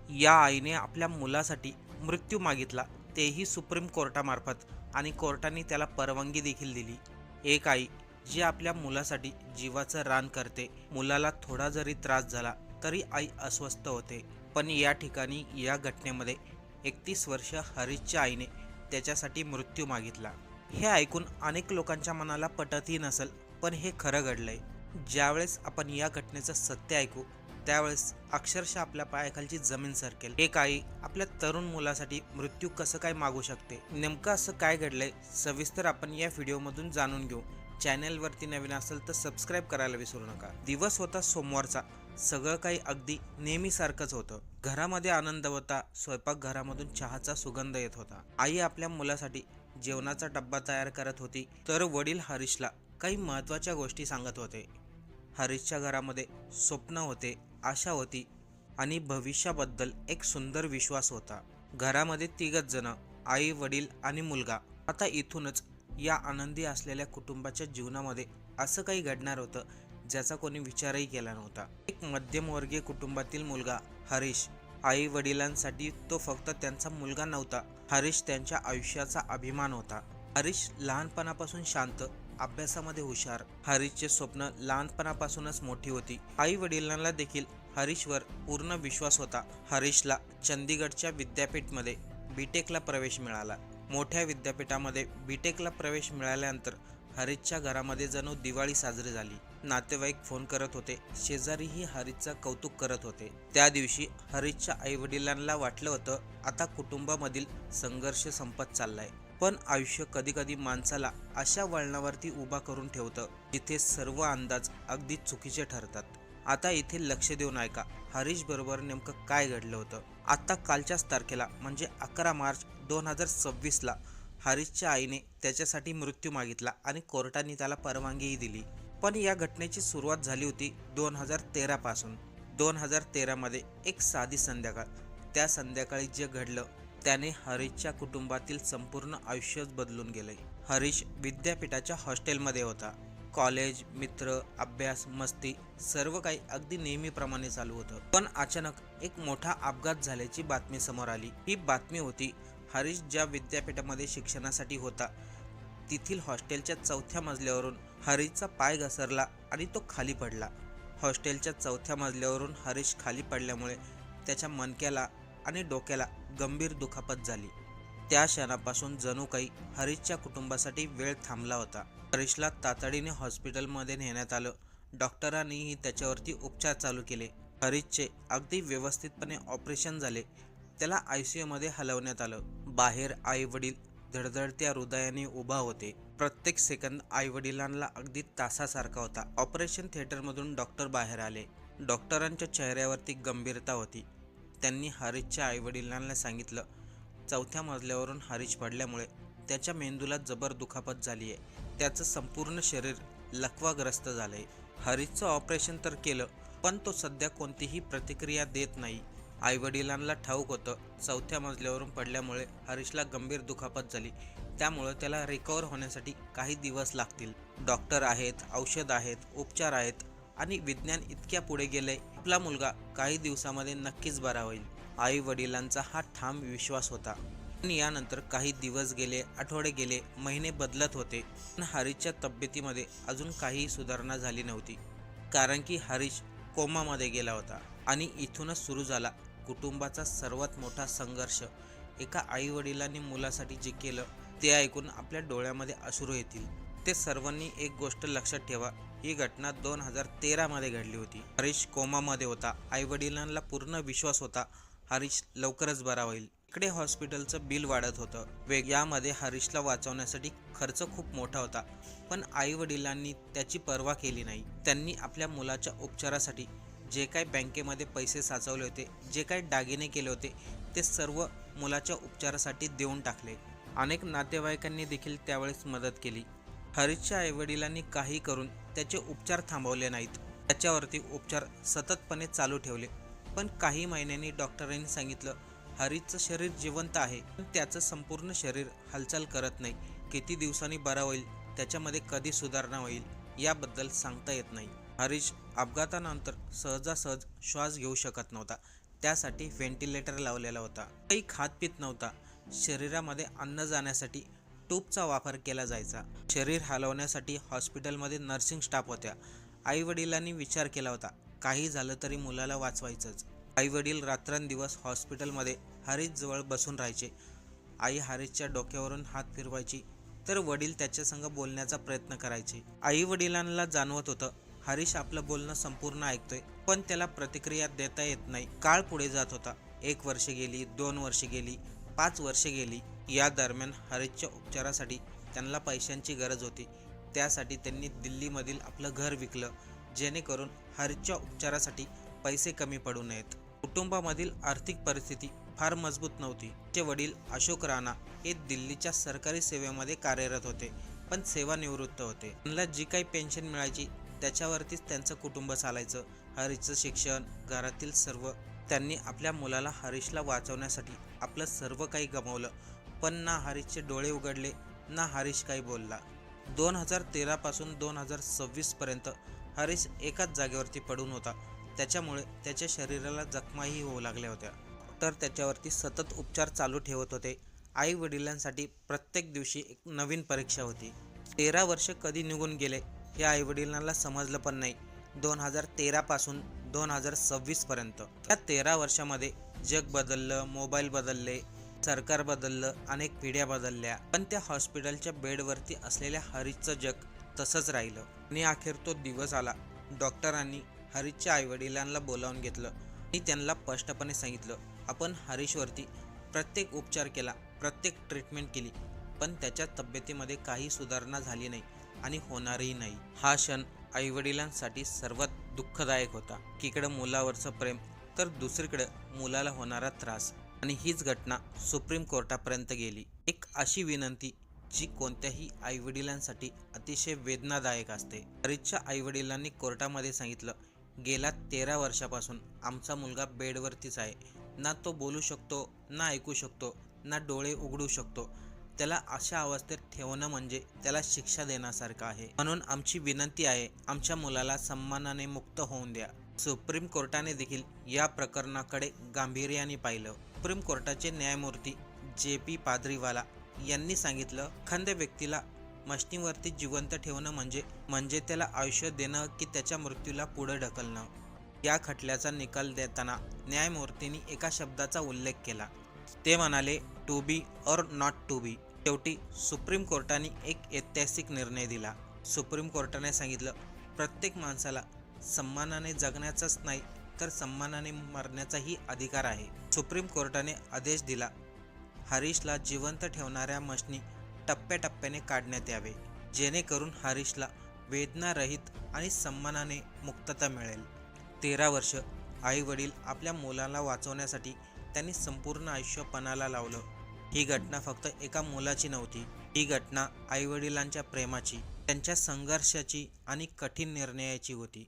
या आईने आपल्या मुलासाठी मृत्यू मागितला, तेही सुप्रीम कोर्टामार्फत, आणि कोर्टाने त्याला परवानगी देखील दिली. एक आई जी आपल्या मुलासाठी जीवाचं रान करते. मुलाला थोडा जरी त्रास झाला तरी आई अस्वस्थ होते. पण या ठिकाणी या घटनेमध्ये 31 वर्ष हरीशच्या आईने त्याच्यासाठी मृत्यू मागितला. हे ऐकून अनेक लोकांच्या मनाला पटतही नसेल, पण हे खरं घडलंय. ज्यावेळेस आपण या घटनेचं सत्य ऐकू त्यावेळेस अक्षरशः आपल्या पायाखालची जमीन सरकेल. एक आई आपल्या तरुण मुलासाठी मृत्यू कसं काय मागू शकते, नेमकं असं काय घडलंय, सविस्तर आपण या व्हिडिओमधून जाणून घेऊ. चॅनेलवरती नवीन असेल तर सबस्क्राईब करायला विसरू नका. दिवस होता सोमवारचा. सगळं काही अगदी नेहमीसारखंच होतं. घरामध्ये आनंद होता. स्वयंपाकघरामधून चहाचा सुगंध येत होता. आई आपल्या मुलासाठी जेवणाचा डब्बा तयार करत होती, तर वडील हरीशला काही महत्त्वाच्या गोष्टी सांगत होते. हरीशच्या घरामध्ये स्वप्न होते, आशा होती आणि भविष्याबद्दल एक सुंदर विश्वास होता. घरामध्ये तिघच जण, आई, वडील आणि मुलगा. आता इथूनच या आनंदी असलेल्या कुटुंबाच्या जीवनामध्ये असं काही घडणार होतं ज्याचा कोणी विचारही केला नव्हता. एक मध्यमवर्गीय कुटुंबातील मुलगा हरीश. आई वडिलांसाठी तो फक्त त्यांचा मुलगा नव्हता, हरीश त्यांच्या आयुष्याचा अभिमान होता. हरीश लहानपणापासून शांत, अभ्यासामध्ये हुशार. हरीशचे स्वप्न लहानपणापासूनच मोठी होती. आई वडिलांना देखील हरीशवर पूर्ण विश्वास होता. हरीशला चंदीगडच्या विद्यापीठमध्ये बीटेकला प्रवेश मिळाला. मोठ्या विद्यापीठामध्ये बीटेकला प्रवेश मिळाल्यानंतर हरीशच्या घरामध्ये जणू दिवाळी साजरी झाली. नातेवाईक फोन करत होते, शेजारीही हरीशचं कौतुक करत होते. त्या दिवशी हरीशच्या आई वडिलांना वाटलं होतं आता कुटुंबामधील संघर्ष संपत चाललाय. पण आयुष्य कधी कधी माणसाला अशा वळणावरती उभा करून ठेवतं जिथे सर्व अंदाज अगदी चुकीचे ठरतात. आता इथे लक्ष देऊन ऐका, हरीश बरोबर नेमकं काय घडलं होतं. आता कालच्याच तारखेला म्हणजे 11 मार्च 2026ला हरीशच्या आईने त्याच्यासाठी मृत्यू मागितला आणि कोर्टाने त्याला परवानगीही दिली. पण या घटनेची सुरुवात झाली होती 2013 पासून. 2013 मध्ये एक साधी संध्याकाळ. त्या संध्याकाळी जे घडलं त्याने हरीशच्या कुटुंबातील संपूर्ण आयुष्यच बदलून गेले. हरीश विद्यापीठाच्या हॉस्टेलमध्ये होता. कॉलेज, मित्र, अभ्यास, मस्ती सर्व काही अगदी नेहमीप्रमाणे चालू होतं. पण अचानक एक मोठा अपघात झाल्याची बातमी समोर आली. ही बातमी होती हरीश ज्या विद्यापीठामध्ये शिक्षणासाठी होता तेथील हॉस्टेलच्या 4थ्या मजल्यावरून हरीशचा पाय घसरला आणि तो खाली पडला. हॉस्टेलच्या 4थ्या मजल्यावरून हरीश खाली पडल्यामुळे त्याच्या मणक्याला आणि डोक्याला गंभीर दुखापत झाली. त्या क्षणापासून जणू काही हरीशच्या कुटुंबासाठी वेळ थांबला होता. हरीशला तातडीने हॉस्पिटलमध्ये नेण्यात आलं. डॉक्टरांनीही त्याच्यावरती उपचार चालू केले. हरीशचे अगदी व्यवस्थितपणे ऑपरेशन झाले. त्याला ICU मध्ये हलवण्यात आलं. बाहेर आई वडील धडधडत्या हृदयाने उभा होते. प्रत्येक सेकंद आई वडिलांना अगदी तासासारखा होता. ऑपरेशन थिएटरमधून डॉक्टर बाहेर आले. डॉक्टरांच्या चेहऱ्यावरती गंभीरता होती. त्यांनी हरीशच्या आई वडिलांना सांगितलं, 4थ्या मजल्यावरून हरीश पडल्यामुळे त्याच्या मेंदूला जबर दुखापत झाली आहे. त्याचं संपूर्ण शरीर लकवाग्रस्त झालंय. हरीशचं ऑपरेशन तर केलं, पण तो सध्या कोणतीही प्रतिक्रिया देत नाही. आई वडिलांना ठाऊक होतं 4थ्या मजल्यावरून पडल्यामुळे हरीशला गंभीर दुखापत झाली, त्यामुळं त्याला रिकवर होण्यासाठी काही दिवस लागतील. डॉक्टर आहेत, औषध आहेत, उपचार आहेत आणि विज्ञान इतक्या पुढे गेलंय, आपला मुलगा काही दिवसामध्ये नक्कीच बरा होईल. आई वडिलांचा हा ठाम विश्वास होता. पण यानंतर काही दिवस गेले, आठवडे गेले, महिने बदलत होते, पण हरीशच्या तब्येतीमध्ये अजून काहीही सुधारणा झाली नव्हती. कारण की हरीश कोमामध्ये गेला होता. आणि इथूनच सुरू झाला कुटुंबाचा सर्वात मोठा संघर्ष. एका आई वडिलांनी मुलासाठी जे केलं ते ऐकून आपल्या डोळ्यामध्ये अश्रू येतील. ते सर्वांनी एक गोष्ट लक्षात ठेवा, ही घटना 2013 मध्ये घडली होती. हरीश कोमामध्ये होता. आई वडिलांना पूर्ण विश्वास होता हरीश लवकरच बरा होईल. इकडे हॉस्पिटलचं बिल वाढत होतं. यामध्ये हरीशला वाचवण्यासाठी खर्च खूप मोठा होता, पण आई वडिलांनी त्याची पर्वा केली नाही. त्यांनी आपल्या मुलाच्या उपचारासाठी जे काही बँकेमध्ये पैसे साचवले होते, जे काही दागिने केले होते, ते सर्व मुलाच्या उपचारासाठी देऊन टाकले. अनेक नातेवाईकांनी देखील त्यावेळेस मदत केली. हरीशच्या आईवडिलांनी काही करून त्याचे उपचार थांबवले नाहीत. त्याच्यावरती उपचार सततपणे चालू ठेवले. पण काही महिन्यांनी डॉक्टरांनी सांगितलं हरीशचं शरीर जिवंत आहे, पण त्याचं संपूर्ण शरीर हालचाल करत नाही. किती दिवसांनी बरा होईल, त्याच्यामध्ये कधी सुधारणा होईल याबद्दल सांगता येत नाही. हरीश अपघातानंतर सहजासहज श्वास घेऊ शकत नव्हता. त्यासाठी व्हेंटिलेटर लावलेला होता. काही खात पित नव्हता. शरीरामध्ये अन्न जाण्यासाठी ट्यूबचा वापर केला जायचा. शरीर हलवण्यासाठी हॉस्पिटलमध्ये नर्सिंग स्टाफ होत्या. आईवडिलांनी विचार केला होता, काही झालं तरी मुलाला वाचवायचंच. आईवडील रात्रंदिवस हॉस्पिटलमध्ये हरीशजवळ बसून राहायचे. आई हरीशच्या डोक्यावरून हात फिरवायची तर वडील त्याच्यासंग बोलण्याचा प्रयत्न करायचे. आई वडिलांना जाणवत होतं हरीश आपलं बोलणं संपूर्ण ऐकतोय, पण त्याला प्रतिक्रिया देता येत नाही. काळ पुढे जात होता. 1 वर्ष गेली, 2 वर्षे गेली, 5 वर्षे गेली. या दरम्यान हरीशच्या उपचारासाठी त्यांना पैशांची गरज होती. त्यासाठी त्यांनी दिल्लीमधील आपलं घर विकलं, जेणेकरून हरीशच्या उपचारासाठी पैसे कमी पडू नयेत. कुटुंबामधील आर्थिक परिस्थिती फार मजबूत नव्हती. ते वडील अशोक राणा हे दिल्लीच्या सरकारी सेवेमध्ये कार्यरत होते, पण सेवानिवृत्त होते. त्यांना जी काही पेन्शन मिळायची त्याच्यावरतीच त्यांचं कुटुंब चालायचं. हरीशचं शिक्षण, घरातील सर्व. त्यांनी आपल्या मुलाला हरीशला वाचवण्यासाठी आपलं सर्व काही गमावलं, पण ना हरीशचे डोळे उघडले ना हरीश काही बोलला. 2013 पासून 2026 पर्यंत हरीश एकाच जागेवरती पडून होता. त्याच्यामुळे त्याच्या शरीराला जखमाही होऊ लागल्या होत्या. डॉक्टर त्याच्यावरती सतत उपचार चालू ठेवत होते. आई वडिलांसाठी प्रत्येक दिवशी एक नवीन परीक्षा होती. 13 वर्ष कधी निघून गेले हे आई वडिलांना समजलं पण नाही. 2013 पासून 2026 पर्यंत या 13 वर्षामध्ये जग बदललं, मोबाईल बदलले, सरकार बदललं, अनेक पिढ्या बदलल्या, पण त्या हॉस्पिटलच्या बेडवरती असलेल्या हरीशचं जग तसंच राहिलं. आणि अखेर तो दिवस आला. डॉक्टरांनी हरीशच्या आईवडिलांना बोलावून घेतलं आणि त्यांना स्पष्टपणे सांगितलं, आपण हरीशवरती प्रत्येक उपचार केला, प्रत्येक ट्रीटमेंट केली, पण त्याच्या तब्येतीमध्ये काही सुधारणा झाली नाही आणि होणारही नाही. हा क्षण आईवडिलांसाठी सर्वात दुःखदायक होता. एकीकडे मुलावरचं प्रेम तर दुसरीकडे मुलाला होणारा त्रास. आणि हीच घटना सुप्रीम कोर्टापर्यंत गेली. एक अशी विनंती जी कोणत्याही आईवडिलांसाठी अतिशय वेदनादायक असते. हरीशच्या आईवडिलांनी कोर्टामध्ये सांगितलं, गेल्या 13 वर्षापासून आमचा मुलगा बेडवरतीच आहे. ना तो बोलू शकतो, ना ऐकू शकतो, ना डोळे उघडू शकतो. त्याला अशा अवस्थेत ठेवणं म्हणजे त्याला शिक्षा देण्यासारखं आहे. म्हणून आमची विनंती आहे, आमच्या मुलाला सन्मानाने मुक्त होऊन द्या. सुप्रीम कोर्टाने देखील या प्रकरणाकडे गांभीर्याने पाहिलं. सुप्रीम कोर्टाचे न्यायमूर्ती JP पाद्रीवाला यांनी सांगितलं, एखाद्या व्यक्तीला मशनीवरती जिवंत ठेवणं म्हणजे त्याला आयुष्य देणं की त्याच्या मृत्यूला पुढे ढकलणं. या खटल्याचा निकाल देताना न्यायमूर्तींनी एका शब्दाचा उल्लेख केला. ते म्हणाले, to be or not to be. शेवटी सुप्रीम कोर्टाने एक ऐतिहासिक निर्णय दिला. सुप्रीम कोर्टाने सांगितलं, प्रत्येक माणसाला सन्मानाने जगण्याचाच नाही तर सन्मानाने मरण्याचाही अधिकार आहे. सुप्रीम कोर्टाने आदेश दिला, हरीशला जिवंत ठेवणाऱ्या मशनी टप्प्याटप्प्याने काढण्यात यावे, जेणेकरून हरीशला वेदनारहित आणि सन्मानाने मुक्तता मिळेल. 13 वर्ष आई वडील आपल्या मुलाला वाचवण्यासाठी त्यांनी संपूर्ण आयुष्य पणाला लावलं. ही घटना फक्त एका मुलाची नव्हती. ही घटना आईवडिलांच्या प्रेमाची, त्यांच्या संघर्षाची आणि कठीण निर्णयाची होती.